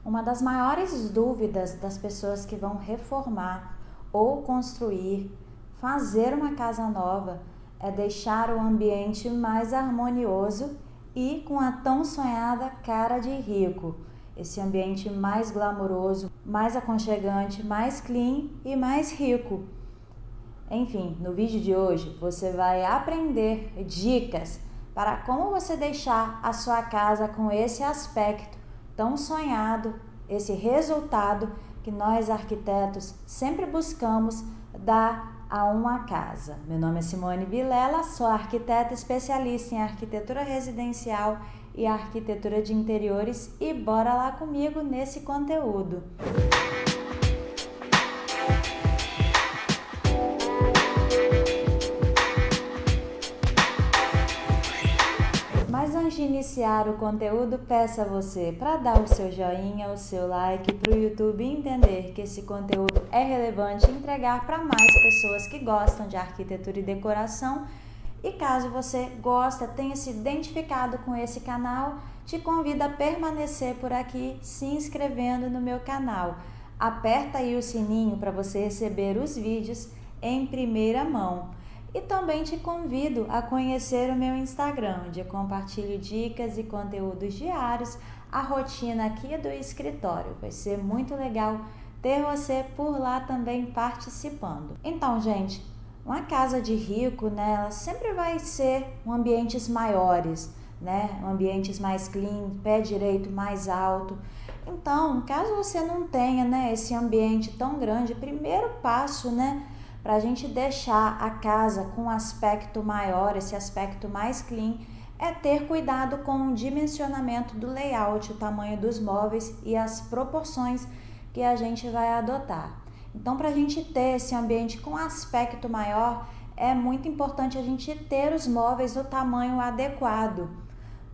Uma das maiores dúvidas das pessoas que vão reformar ou construir, fazer uma casa nova, é deixar o ambiente mais harmonioso e com a tão sonhada cara de rico. Esse ambiente mais glamouroso, mais aconchegante, mais clean e mais rico. Enfim, no vídeo de hoje você vai aprender dicas para como você deixar a sua casa com esse aspecto tão sonhado, esse resultado que nós arquitetos sempre buscamos dar a uma casa. Meu nome é Simone Vilela, sou arquiteta especialista em arquitetura residencial e arquitetura de interiores e bora lá comigo nesse conteúdo. Mas antes de iniciar o conteúdo, peço a você para dar o seu joinha, o seu like, para o YouTube entender que esse conteúdo é relevante e entregar para mais pessoas que gostam de arquitetura e decoração. E caso você goste, tenha se identificado com esse canal, te convido a permanecer por aqui se inscrevendo no meu canal. Aperta aí o sininho para você receber os vídeos em primeira mão. E também te convido a conhecer o meu Instagram, onde eu compartilho dicas e conteúdos diários, a rotina aqui do escritório. Vai ser muito legal ter você por lá também participando. Então, gente, uma casa de rico, né, ela sempre vai ser ambientes maiores, né, ambientes mais clean, pé direito mais alto. Então, caso você não tenha, né, esse ambiente tão grande, primeiro passo, né, para a gente deixar a casa com um aspecto maior, esse aspecto mais clean, é ter cuidado com o dimensionamento do layout, o tamanho dos móveis e as proporções que a gente vai adotar. Então, para a gente ter esse ambiente com aspecto maior, é muito importante a gente ter os móveis do tamanho adequado,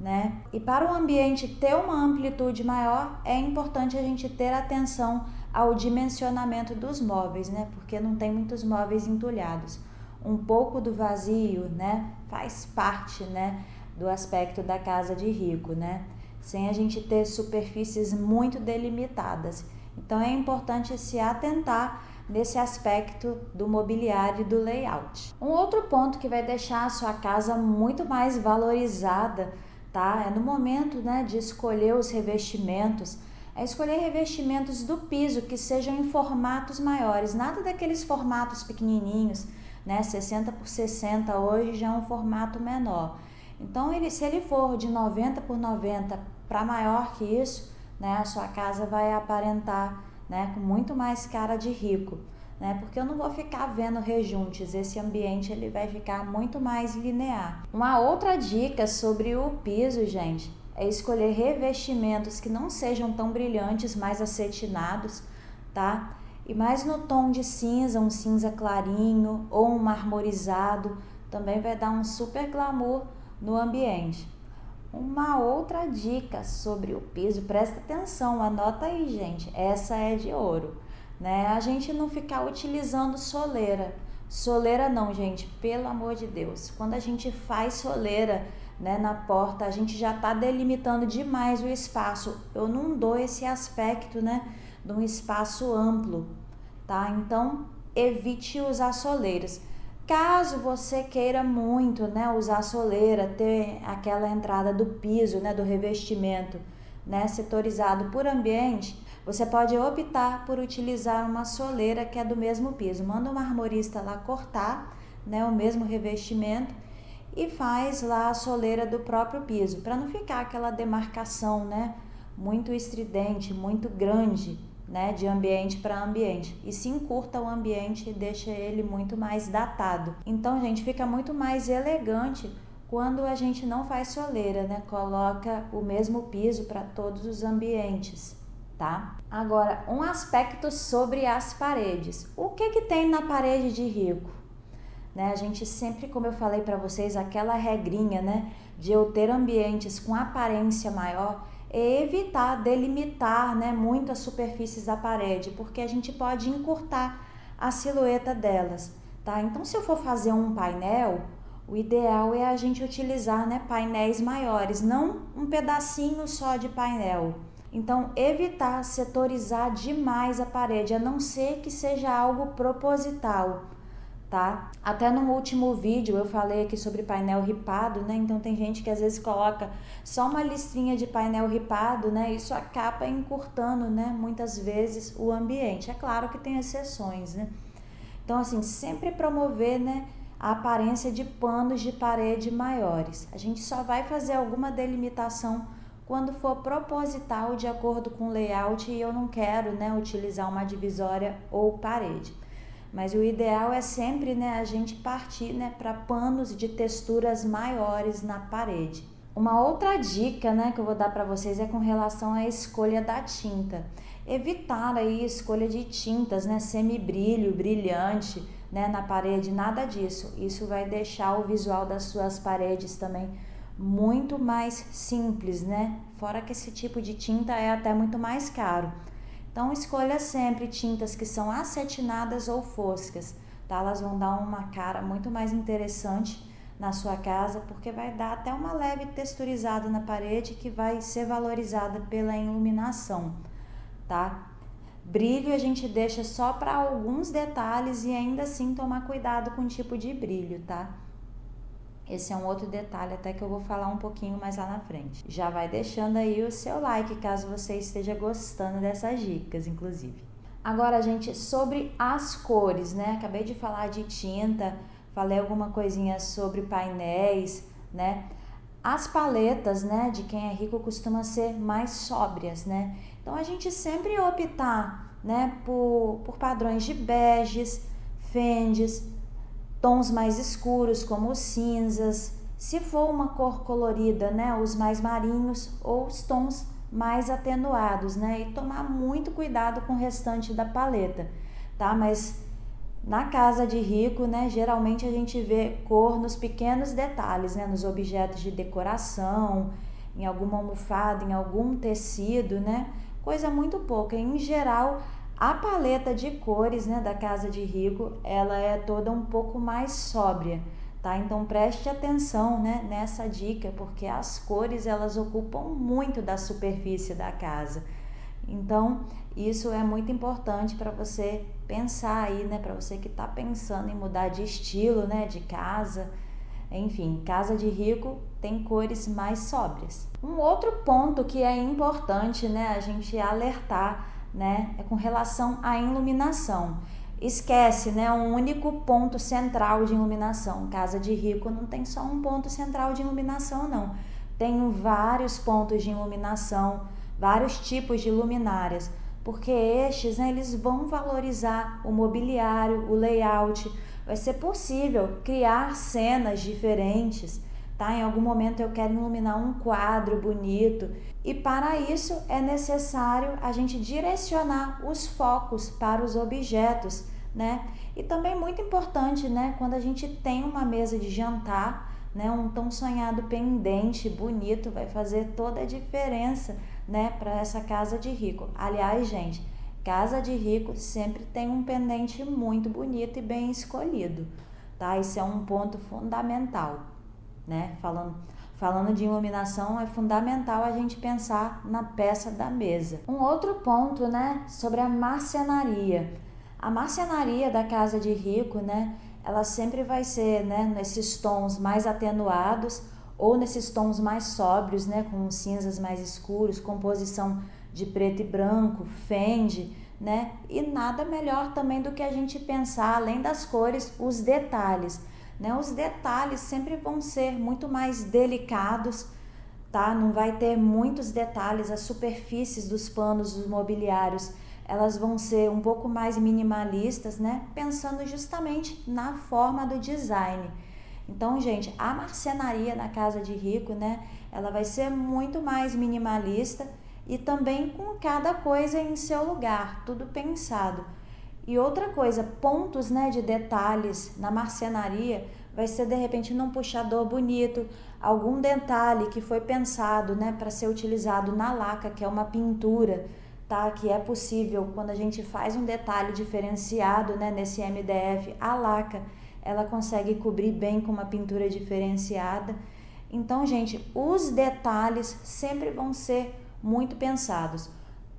né? E para o ambiente ter uma amplitude maior, é importante a gente ter atenção ao dimensionamento dos móveis, né? Porque não tem muitos móveis entulhados. Um pouco do vazio, né? Faz parte, né, do aspecto da casa de rico, né? Sem a gente ter superfícies muito delimitadas. Então é importante se atentar nesse aspecto do mobiliário e do layout. Um outro ponto que vai deixar a sua casa muito mais valorizada, tá? É no momento, né, de escolher os revestimentos. É escolher revestimentos do piso que sejam em formatos maiores, nada daqueles formatos pequenininhos, né? 60 por 60 hoje já é um formato menor. Então, se ele for de 90 por 90 para maior que isso, né, a sua casa vai aparentar, né, com muito mais cara de rico, né? Porque eu não vou ficar vendo rejuntes, esse ambiente ele vai ficar muito mais linear. Uma outra dica sobre o piso, gente, é escolher revestimentos que não sejam tão brilhantes, mais acetinados, tá? E mais no tom de cinza, um cinza clarinho ou um marmorizado, também vai dar um super glamour no ambiente. Uma outra dica sobre o piso, presta atenção, anota aí, gente, essa é de ouro, né? A gente não ficar utilizando soleira. Soleira não, gente, pelo amor de Deus. Quando a gente faz soleira, né, na porta, a gente já está delimitando demais o espaço. Eu não dou esse aspecto, né, de um espaço amplo, tá? Então, evite usar soleiras. Caso você queira muito, né, usar soleira, ter aquela entrada do piso, né, do revestimento, né, setorizado por ambiente, você pode optar por utilizar uma soleira que é do mesmo piso. Manda um armorista lá cortar, né, o mesmo revestimento e faz lá a soleira do próprio piso, para não ficar aquela demarcação, né, muito estridente, muito grande, né, de ambiente para ambiente, e se encurta o ambiente e deixa ele muito mais datado. Então, gente, fica muito mais elegante quando a gente não faz soleira, né, coloca o mesmo piso para todos os ambientes, tá? Agora, um aspecto sobre as paredes. O que tem na parede de rico? Né, a gente sempre, como eu falei para vocês, aquela regrinha, né, de eu ter ambientes com aparência maior, é evitar delimitar, né, muito as superfícies da parede, porque a gente pode encurtar a silhueta delas, tá? Então, se eu for fazer um painel, o ideal é a gente utilizar, né, painéis maiores, não um pedacinho só de painel, Então, evitar setorizar demais a parede, a não ser que seja algo proposital, tá? Até no último vídeo eu falei aqui sobre painel ripado, né? Então tem gente que às vezes coloca só uma listrinha de painel ripado, né? Isso acaba encurtando, né? Muitas vezes o ambiente. É claro que tem exceções, né? Então, assim, sempre promover, né, a aparência de panos de parede maiores. A gente só vai fazer alguma delimitação quando for proposital, de acordo com o layout, e eu não quero, né, utilizar uma divisória ou parede. Mas o ideal é sempre, né, a gente partir, né, para panos de texturas maiores na parede. Uma outra dica, né, que eu vou dar para vocês é com relação à escolha da tinta. Evitar aí a escolha de tintas, né, semibrilho, brilhante, né, na parede, nada disso. Isso vai deixar o visual das suas paredes também muito mais simples, né? Fora que esse tipo de tinta é até muito mais caro. Então, escolha sempre tintas que são acetinadas ou foscas, tá? Elas vão dar uma cara muito mais interessante na sua casa, porque vai dar até uma leve texturizada na parede que vai ser valorizada pela iluminação, tá? Brilho a gente deixa só para alguns detalhes e ainda assim tomar cuidado com o tipo de brilho, tá? Esse é um outro detalhe até que eu vou falar um pouquinho mais lá na frente. Já vai deixando aí o seu like caso você esteja gostando dessas dicas, inclusive. Agora, gente, sobre as cores, né? Acabei de falar de tinta, falei alguma coisinha sobre painéis, né? As paletas, né, de quem é rico costumam ser mais sóbrias, né? Então a gente sempre optar, né, por padrões de beges, fendes, tons mais escuros como os cinzas, se for uma cor colorida, né, os mais marinhos ou os tons mais atenuados, né, e tomar muito cuidado com o restante da paleta, tá? Mas na casa de rico, né, geralmente a gente vê cor nos pequenos detalhes, né, nos objetos de decoração, em alguma almofada, em algum tecido, né, coisa muito pouca. Em geral, a paleta de cores, né, da casa de rico, ela é toda um pouco mais sóbria, tá? Então preste atenção, né, nessa dica, porque as cores elas ocupam muito da superfície da casa. Então, isso é muito importante para você pensar aí, né, para você que está pensando em mudar de estilo, né, de casa. Enfim, casa de rico tem cores mais sóbrias. Um outro ponto que é importante, né, a gente alertar, né, é com relação à iluminação. Esquece, né, um único ponto central de iluminação. Casa de rico não tem só um ponto central de iluminação, não. Tem vários pontos de iluminação, vários tipos de luminárias, porque estes, né, eles vão valorizar o mobiliário, o layout. Vai ser possível criar cenas diferentes, tá? Em algum momento eu quero iluminar um quadro bonito e para isso é necessário a gente direcionar os focos para os objetos, né? E também muito importante, né, quando a gente tem uma mesa de jantar, né, um tão sonhado pendente bonito vai fazer toda a diferença, né, para essa casa de rico. Aliás, gente, casa de rico sempre tem um pendente muito bonito e bem escolhido, tá? Isso é um ponto fundamental, né? Falando de iluminação, é fundamental a gente pensar na peça da mesa. Um outro ponto, né, sobre a marcenaria. A marcenaria da casa de rico, né, ela sempre vai ser, né, nesses tons mais atenuados ou nesses tons mais sóbrios, né, com cinzas mais escuros, composição de preto e branco, fende, né? E nada melhor também do que a gente pensar, além das cores, os detalhes, né? Os detalhes sempre vão ser muito mais delicados, tá? Não vai ter muitos detalhes, as superfícies dos panos, dos mobiliários, elas vão ser um pouco mais minimalistas, né? Pensando justamente na forma do design. Então, gente, a marcenaria na casa de rico, né? Ela vai ser muito mais minimalista e também com cada coisa em seu lugar, tudo pensado. E outra coisa, pontos, né, de detalhes na marcenaria vai ser de repente num puxador bonito, algum detalhe que foi pensado, né, para ser utilizado na laca, que é uma pintura, tá? Que é possível quando a gente faz um detalhe diferenciado, né, nesse MDF, a laca, ela consegue cobrir bem com uma pintura diferenciada. Então, gente, os detalhes sempre vão ser muito pensados.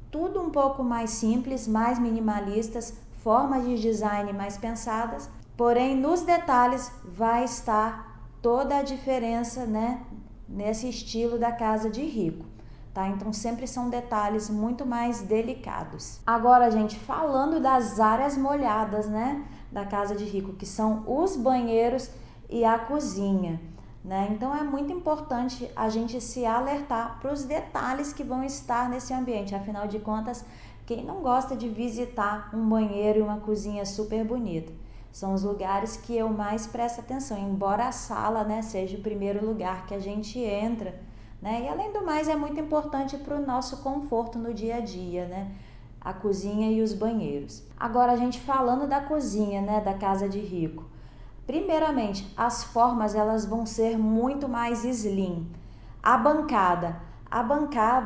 Tudo um pouco mais simples, mais minimalistas, formas de design mais pensadas, porém nos detalhes vai estar toda a diferença, né, nesse estilo da casa de rico, tá? Então sempre são detalhes muito mais delicados. Agora, gente, falando das áreas molhadas, né, da casa de rico, que são os banheiros e a cozinha, né? Então é muito importante a gente se alertar para os detalhes que vão estar nesse ambiente. Afinal de contas, quem não gosta de visitar um banheiro e uma cozinha super bonita? São os lugares que eu mais presto atenção, embora a sala, né, seja o primeiro lugar que a gente entra, né? E além do mais, é muito importante para o nosso conforto no dia a dia, né? A cozinha e os banheiros. Agora, a gente falando da cozinha, né, da casa de rico. Primeiramente, as formas elas vão ser muito mais slim. A bancada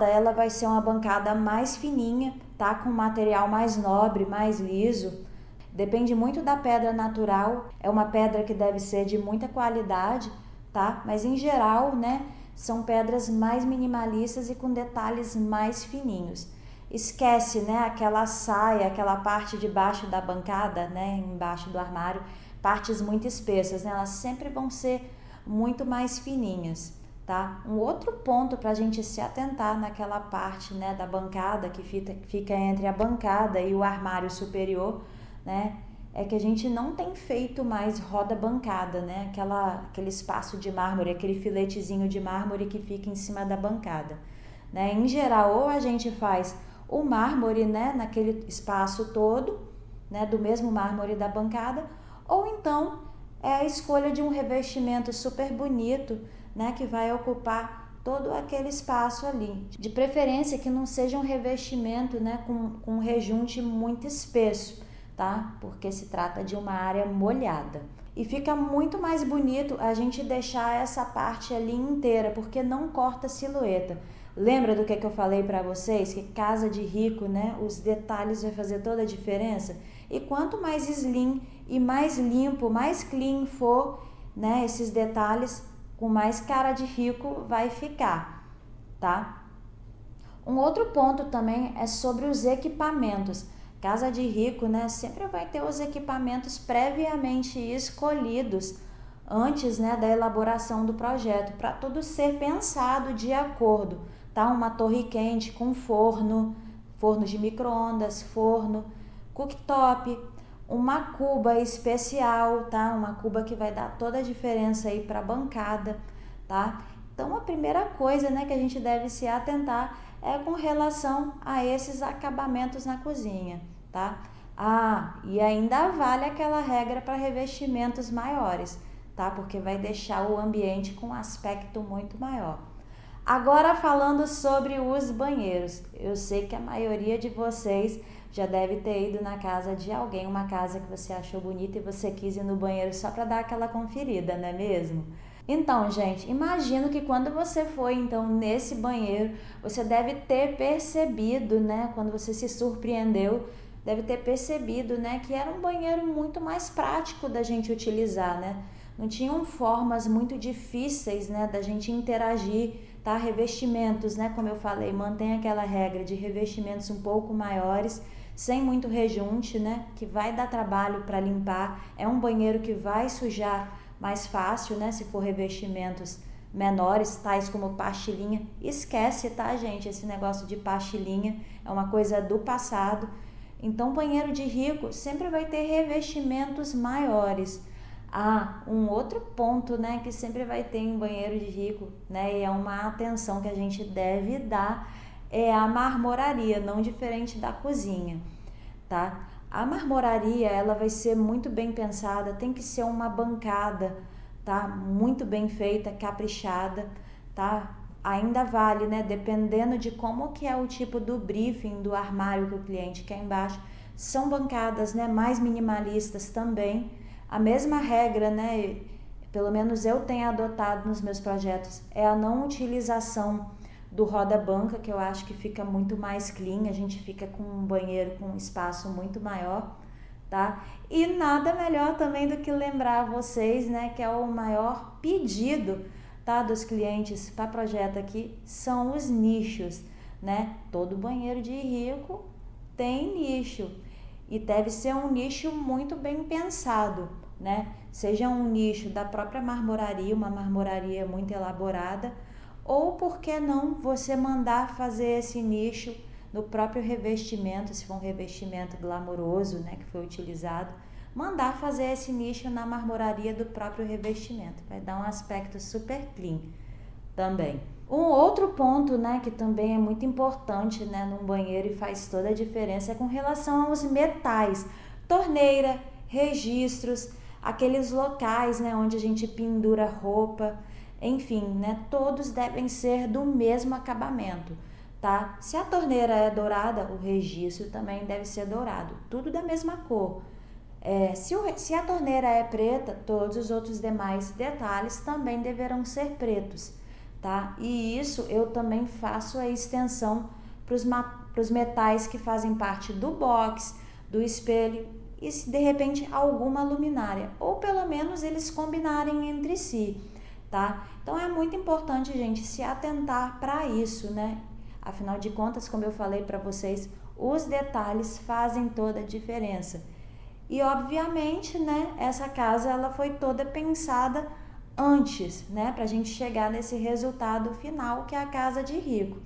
ela vai ser uma bancada mais fininha, tá? Com material mais nobre, mais liso. Depende muito da pedra natural, é uma pedra que deve ser de muita qualidade, tá? Mas em geral, né, são pedras mais minimalistas e com detalhes mais fininhos. Esquece, né, aquela saia, aquela parte de baixo da bancada, né, embaixo do armário, partes muito espessas, né? Elas sempre vão ser muito mais fininhas, tá? Um outro ponto para a gente se atentar naquela parte, né, da bancada que fica entre a bancada e o armário superior, né, é que a gente não tem feito mais roda bancada, né, aquele espaço de mármore, aquele filetezinho de mármore que fica em cima da bancada, né? Em geral, ou a gente faz o mármore, né, naquele espaço todo, né, do mesmo mármore da bancada, ou então é a escolha de um revestimento super bonito, né, que vai ocupar todo aquele espaço ali. De preferência que não seja um revestimento, né, com um rejunte muito espesso, tá? Porque se trata de uma área molhada. E fica muito mais bonito a gente deixar essa parte ali inteira, porque não corta a silhueta. Lembra do que eu falei para vocês? Que casa de rico, né, os detalhes vai fazer toda a diferença? E quanto mais slim e mais limpo, mais clean for, né, esses detalhes, com mais cara de rico vai ficar, tá? Um outro ponto também é sobre os equipamentos. Casa de rico, né, sempre vai ter os equipamentos previamente escolhidos antes, né, da elaboração do projeto, para tudo ser pensado de acordo, tá? Uma torre quente com forno de micro-ondas, forno, cooktop, uma cuba especial, tá? Uma cuba que vai dar toda a diferença aí para a bancada, tá? Então a primeira coisa, né, que a gente deve se atentar é com relação a esses acabamentos na cozinha, tá? E ainda vale aquela regra para revestimentos maiores, tá? Porque vai deixar o ambiente com um aspecto muito maior. Agora falando sobre os banheiros, eu sei que a maioria de vocês já deve ter ido na casa de alguém, uma casa que você achou bonita e você quis ir no banheiro só para dar aquela conferida, não é mesmo? Então, gente, imagino que quando você foi então nesse banheiro, você deve ter percebido, né, quando você se surpreendeu, deve ter percebido, né, que era um banheiro muito mais prático da gente utilizar, né? Não tinham formas muito difíceis, né, da gente interagir, tá? Revestimentos, né, como eu falei, mantém aquela regra de revestimentos um pouco maiores, sem muito rejunte, né, que vai dar trabalho para limpar. É um banheiro que vai sujar mais fácil, né, se for revestimentos menores, tais como pastilhinha. Esquece, tá, gente? Esse negócio de pastilhinha é uma coisa do passado. Então, banheiro de rico sempre vai ter revestimentos maiores. Um outro ponto, né, que sempre vai ter em banheiro de rico, né, e é uma atenção que a gente deve dar, é a marmoraria, não diferente da cozinha, tá? A marmoraria, ela vai ser muito bem pensada, tem que ser uma bancada, tá? Muito bem feita, caprichada, tá? Ainda vale, né, dependendo de como que é o tipo do briefing do armário que o cliente quer embaixo, são bancadas, né, mais minimalistas também. A mesma regra, né, pelo menos eu tenho adotado nos meus projetos, é a não utilização do roda-banca, que eu acho que fica muito mais clean, a gente fica com um banheiro com um espaço muito maior, tá? E nada melhor também do que lembrar vocês, né, que é o maior pedido, tá, dos clientes para projeto aqui, são os nichos, né? Todo banheiro de rico tem nicho e deve ser um nicho muito bem pensado, né? Seja um nicho da própria marmoraria, uma marmoraria muito elaborada, ou por que não você mandar fazer esse nicho no próprio revestimento, se for um revestimento glamouroso, né, que foi utilizado, mandar fazer esse nicho na marmoraria do próprio revestimento, vai dar um aspecto super clean também. Um outro ponto, né, que também é muito importante, né, num banheiro e faz toda a diferença é com relação aos metais, torneira, registros, aqueles locais, né, onde a gente pendura roupa, enfim, né, todos devem ser do mesmo acabamento, tá? Se a torneira é dourada, o registro também deve ser dourado, tudo da mesma cor. Se a torneira é preta, todos os outros demais detalhes também deverão ser pretos, tá? E isso eu também faço a extensão para os metais que fazem parte do box, do espelho e se de repente alguma luminária, ou pelo menos eles combinarem entre si, tá? Então é muito importante, gente, se atentar para isso, né? Afinal de contas, como eu falei para vocês, os detalhes fazem toda a diferença. E obviamente, né, essa casa ela foi toda pensada antes, né, para a gente chegar nesse resultado final que é a casa de rico.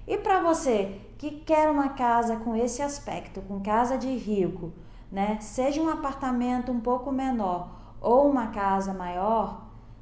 E para você que quer uma casa com esse aspecto, com casa de rico, né, seja um apartamento um pouco menor ou uma casa maior,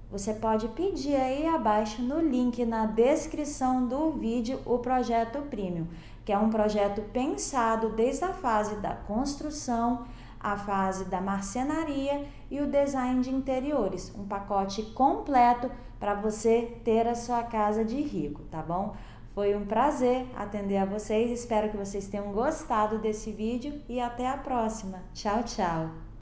você pode pedir aí abaixo no link na descrição do vídeo o projeto Premium, que é um projeto pensado desde a fase da construção, a fase da marcenaria e o design de interiores, um pacote completo para você ter a sua casa de rico, tá bom? Foi um prazer atender a vocês, espero que vocês tenham gostado desse vídeo e até a próxima. Tchau, tchau!